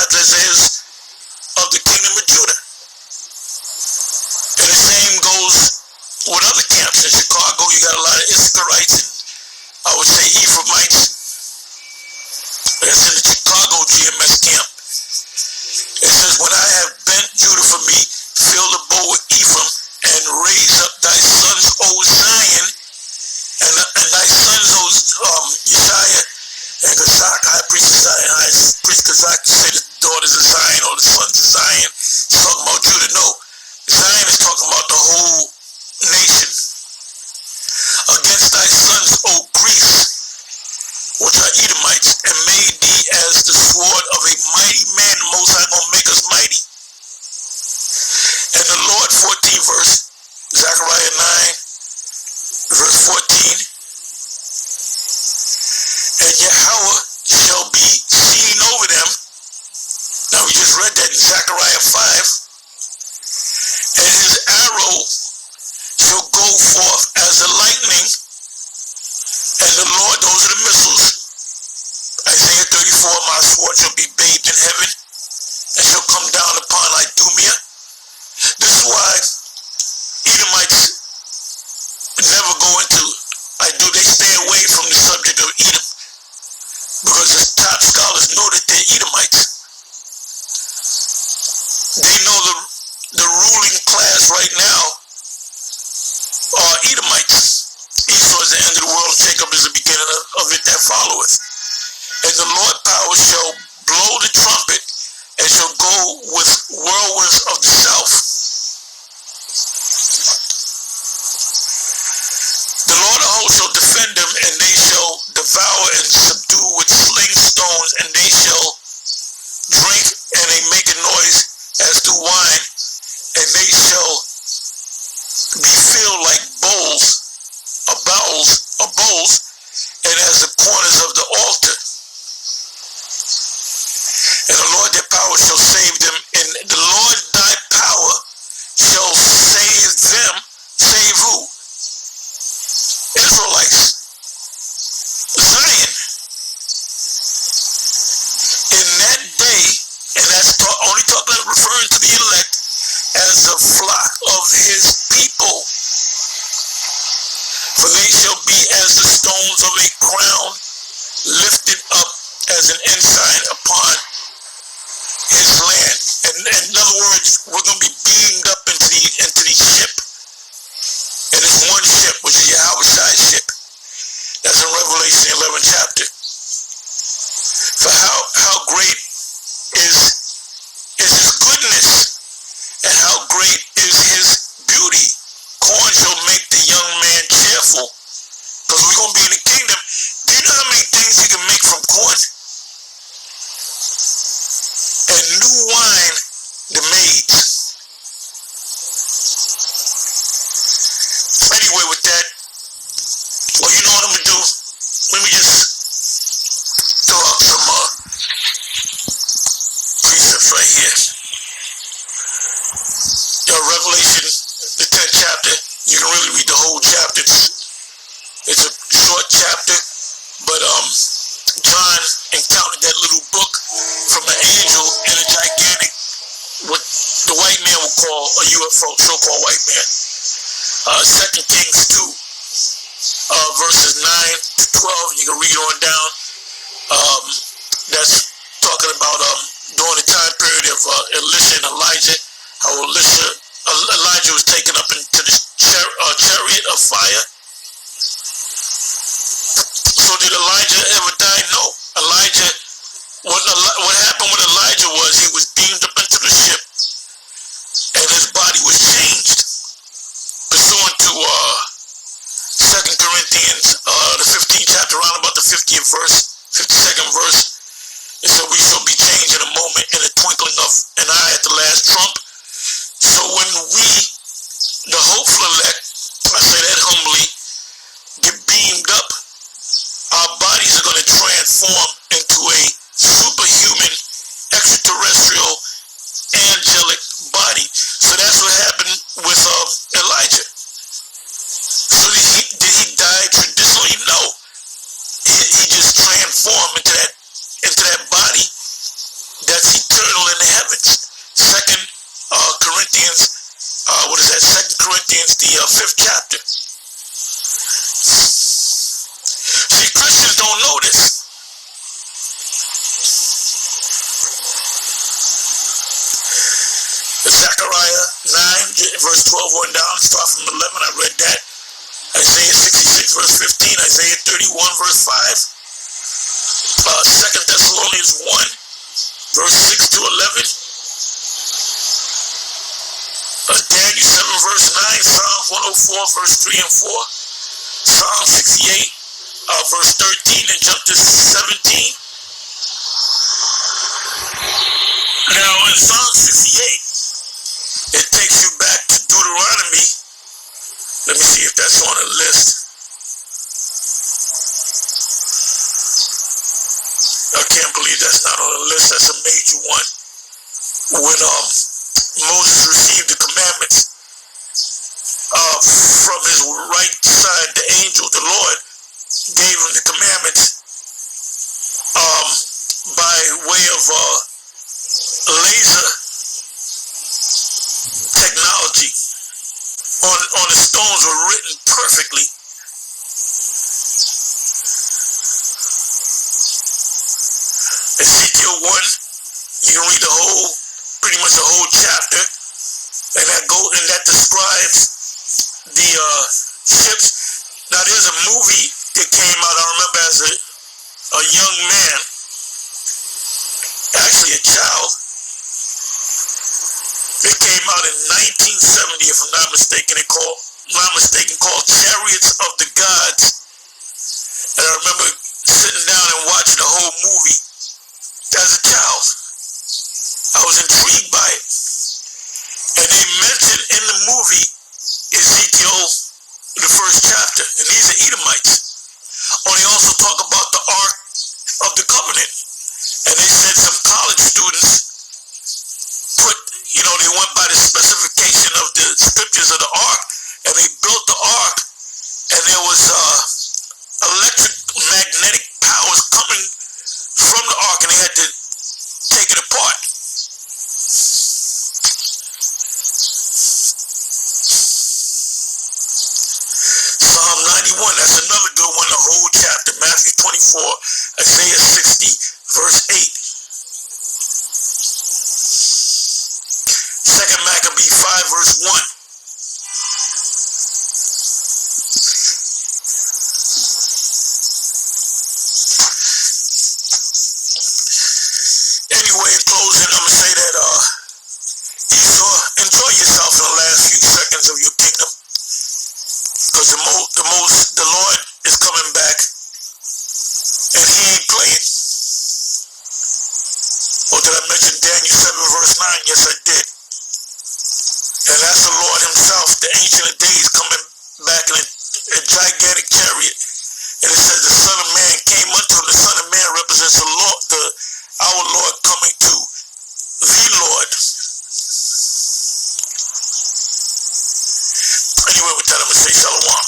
sides as is of the kingdom of Judah. And the same goes with other camps. In Chicago, you got a lot of Issacharites and I would say Ephraimites. That's in the Chicago GMS camp. It says, when I have bent Judah for me, fill the bow with Ephraim, and raise up thy sons, O Zion, and thy sons, O Yeshaiah, and Kazak, high priest of Zion, high priest Kazak, you say the daughters of Zion or the sons of Zion. It's talking about Judah. No, Zion is talking about the whole nation. Against thy sons, O Greece, which are Edomites, and made thee as the sword of a mighty man. The Most High gonna make us mighty. And the Lord, 14 verse, Zechariah 9, verse 14. And Yahweh shall be seen over them. Now we just read that in Zechariah 5. And his arrow shall go forth as a lightning. And the Lord, those are the missiles. Isaiah 34, my sword shall be bathed in heaven, and shall come down upon Idumea. This is why Edomites never go into Idumea. They stay away from the subject of Edom, because the top scholars know that they're Edomites. They know the ruling class right now are Edomites. Esau is the end of the world, Jacob is the beginning of it that followeth. And the Lord power shall blow the trumpet, and shall go with whirlwinds of the south. The Lord of hosts shall defend them, and they shall devour and subdue with sling stones, and they shall drink, and they make a noise as to wine, and they shall be filled like bowls, and as the corners of the altar. And the Lord their power shall save them, and the Lord thy power shall save them. Save who? Israelites. Zion. In that day, and that's only referring to the elect as the flock of his people. For they shall be as the stones of a crown, lifted up as an ensign upon his land. And in other words, we're going to be beamed up into the ship. And it's one ship, which is Yahweh's ship. That's in Revelation 11 chapter. For how great is his goodness, and how great is his beauty. Corn shall make the young man cheerful, because we're going to be in the kingdom. Do you know how many things you can make from corn? And new wine, the maids. Anyway, with that, well, you know what I'm going to do? Let me just throw out some precepts right here. Revelation, the 10th chapter, you can really read the whole chapter. It's a short chapter, but John encountered that little book from an angel in a gigantic, what the white man would call a UFO, so-called white man. 2 Kings 2, verses 9 to 12, you can read on down. That's talking about during the time period of Elisha and Elijah, how Elijah was taken up into the chariot of fire. So did Elijah ever die? No. Elijah, what happened with Elijah was he was beamed up into the ship, and his body was changed. Pursuant to 2 Corinthians, the 15th chapter, around about the 50th verse, 52nd verse, it said we shall be changed in a moment, in a twinkling of an eye at the last trump. So when we, the hopeful elect, I say that humbly, get beamed up, our bodies are going to transform into a superhuman, extraterrestrial, angelic body. So that's what happened with Elijah. So did he die traditionally? No. He just transformed into that body that's eternal. 5th chapter. See, Christians don't know this. Zechariah 9, verse 12 on down, start from 11, I read that. Isaiah 66, verse 15, Isaiah 31, verse 5, 2 Thessalonians 1, verse 6 to 11, Daniel 7, verse 9, Psalms 104, verse 3 and 4, Psalm 68, verse 13, and jump to 17. Now in Psalm 68, it takes you back to Deuteronomy. Let me see if that's on the list. I can't believe that's not on the list. That's a major one. When Moses received the commandments from his right side, the angel, the Lord, gave him the commandments by way of laser technology. On the stones were written perfectly. Ezekiel 1, you can read pretty much the whole chapter, and that describes the ships. Now there's a movie that came out, I remember, as a young man, actually a child. It came out in 1970, if I'm not mistaken, called Chariots of the Gods. And I remember sitting down and watching the whole movie as a child. I was intrigued by it. And they mentioned in the movie Ezekiel, the 1st chapter, and these are Edomites. Or they also talk about the Ark of the Covenant. And they said some college students they went by the specification of the scriptures of the ark, and they built the ark, and there was electromagnetic powers coming from the ark, and they had to take it apart. Psalm 91, that's another good one, the whole chapter. Matthew 24, Isaiah 60, verse 8. 2 Maccabees 5, verse 1. Anyway, in closing, I'm going to say that Esau, enjoy yourself in the last few seconds of your kingdom, because the Lord is coming back, and he ain't playing. Or did I mention Daniel 7, verse 9? Yes, I did. And that's the Lord himself, the Ancient of Days, coming back in a gigantic chariot. And it says the Son of Man came unto him. The Son of Man represents the Lord, our Lord coming to the Lord. Anyway, with that, I'm going to say shalom.